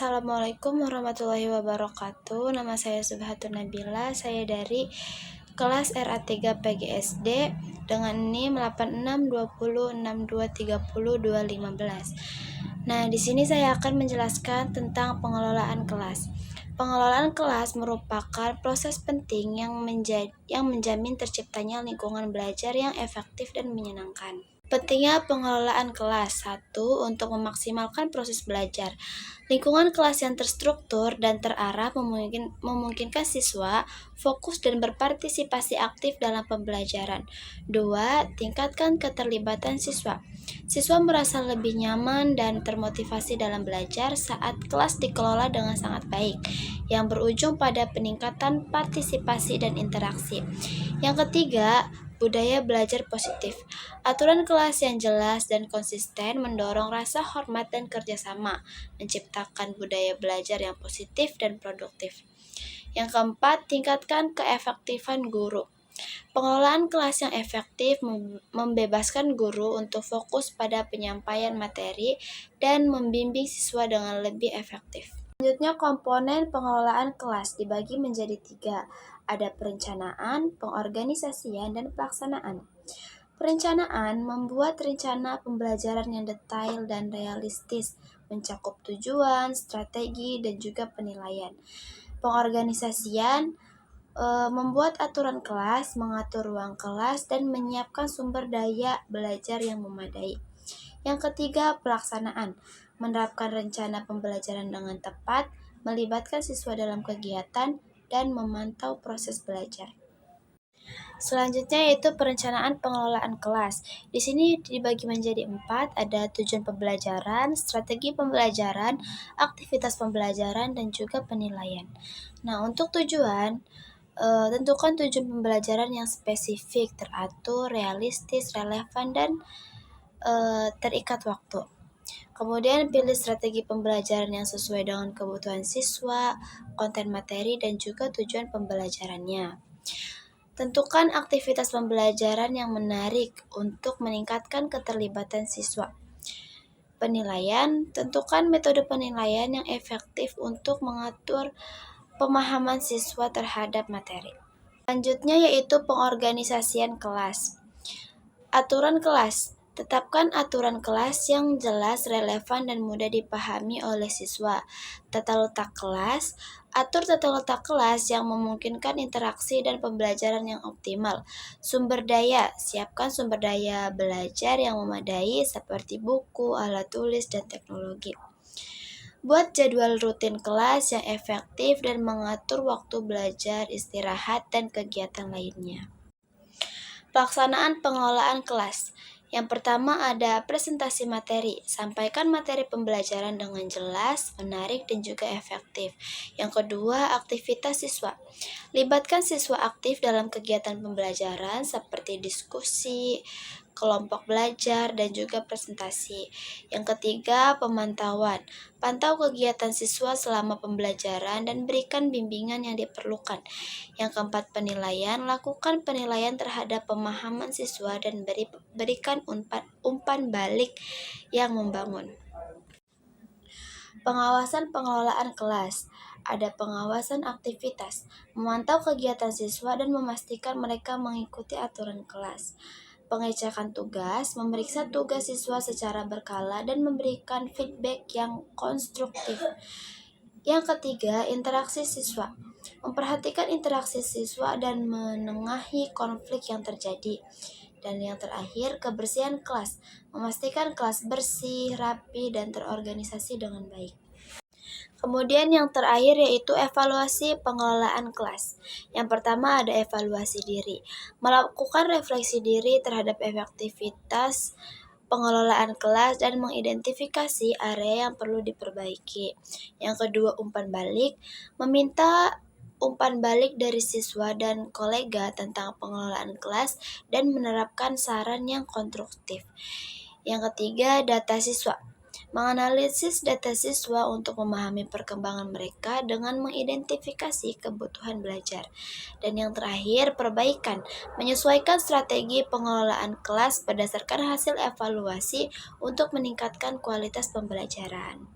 Assalamualaikum warahmatullahi wabarakatuh. Nama saya Subhatun Nabila. Saya dari kelas RA3 PGSD dengan NIM 862062302515. Nah, di sini saya akan menjelaskan tentang pengelolaan kelas. Pengelolaan kelas merupakan proses penting yang menjamin terciptanya lingkungan belajar yang efektif dan menyenangkan. Pentingnya pengelolaan kelas. 1. Untuk memaksimalkan proses belajar. Lingkungan kelas yang terstruktur dan terarah memungkinkan siswa fokus dan berpartisipasi aktif dalam pembelajaran. 2. Tingkatkan keterlibatan siswa. Siswa merasa lebih nyaman dan termotivasi dalam belajar saat kelas dikelola dengan sangat baik, yang berujung pada peningkatan partisipasi dan interaksi. Yang ketiga, budaya belajar positif. Aturan kelas yang jelas dan konsisten mendorong rasa hormat dan kerjasama, menciptakan budaya belajar yang positif dan produktif. Yang keempat, tingkatkan keefektifan guru. Pengelolaan kelas yang efektif membebaskan guru untuk fokus pada penyampaian materi dan membimbing siswa dengan lebih efektif. Selanjutnya, komponen pengelolaan kelas dibagi menjadi 3. Ada perencanaan, pengorganisasian, dan pelaksanaan. Perencanaan membuat rencana pembelajaran yang detail dan realistis, mencakup tujuan, strategi, dan juga penilaian. Pengorganisasian membuat aturan kelas, mengatur ruang kelas, dan menyiapkan sumber daya belajar yang memadai. Yang ketiga, pelaksanaan, menerapkan rencana pembelajaran dengan tepat, melibatkan siswa dalam kegiatan, dan memantau proses belajar. Selanjutnya yaitu perencanaan pengelolaan kelas. Di sini dibagi menjadi 4, ada tujuan pembelajaran, strategi pembelajaran, aktivitas pembelajaran, dan juga penilaian. Nah, untuk tujuan, tentukan tujuan pembelajaran yang spesifik, teratur, realistis, relevan, dan terikat waktu. Kemudian pilih strategi pembelajaran yang sesuai dengan kebutuhan siswa, konten materi, dan juga tujuan pembelajarannya. Tentukan aktivitas pembelajaran yang menarik untuk meningkatkan keterlibatan siswa. Penilaian, tentukan metode penilaian yang efektif untuk mengatur pemahaman siswa terhadap materi. Selanjutnya yaitu pengorganisasian kelas. Aturan kelas. Tetapkan aturan kelas yang jelas, relevan, dan mudah dipahami oleh siswa. Tata letak kelas. Atur tata letak kelas yang memungkinkan interaksi dan pembelajaran yang optimal. Sumber daya. Siapkan sumber daya belajar yang memadai seperti buku, alat tulis, dan teknologi. Buat jadwal rutin kelas yang efektif dan mengatur waktu belajar, istirahat, dan kegiatan lainnya. Pelaksanaan pengelolaan kelas. Yang pertama ada presentasi materi. Sampaikan materi pembelajaran dengan jelas, menarik, dan juga efektif. Yang kedua, aktivitas siswa. Libatkan siswa aktif dalam kegiatan pembelajaran seperti diskusi, kelompok belajar, dan juga presentasi. Yang ketiga, pemantauan. Pantau kegiatan siswa selama pembelajaran dan berikan bimbingan yang diperlukan. Yang keempat, penilaian. Lakukan penilaian terhadap pemahaman siswa dan berikan umpan balik yang membangun. Pengawasan pengelolaan kelas. Ada pengawasan aktivitas, memantau kegiatan siswa dan memastikan mereka mengikuti aturan kelas. Pengecekan tugas, memeriksa tugas siswa secara berkala dan memberikan feedback yang konstruktif. Yang ketiga, interaksi siswa. Memperhatikan interaksi siswa dan menengahi konflik yang terjadi. Dan yang terakhir, kebersihan kelas. Memastikan kelas bersih, rapi, dan terorganisasi dengan baik. Kemudian yang terakhir yaitu evaluasi pengelolaan kelas. Yang pertama ada evaluasi diri. Melakukan refleksi diri terhadap efektivitas pengelolaan kelas dan mengidentifikasi area yang perlu diperbaiki. Yang kedua, umpan balik. Meminta umpan balik dari siswa dan kolega tentang pengelolaan kelas dan menerapkan saran yang konstruktif. Yang ketiga, data siswa. Menganalisis data siswa untuk memahami perkembangan mereka dengan mengidentifikasi kebutuhan belajar. Dan yang terakhir, perbaikan. Menyesuaikan strategi pengelolaan kelas berdasarkan hasil evaluasi untuk meningkatkan kualitas pembelajaran.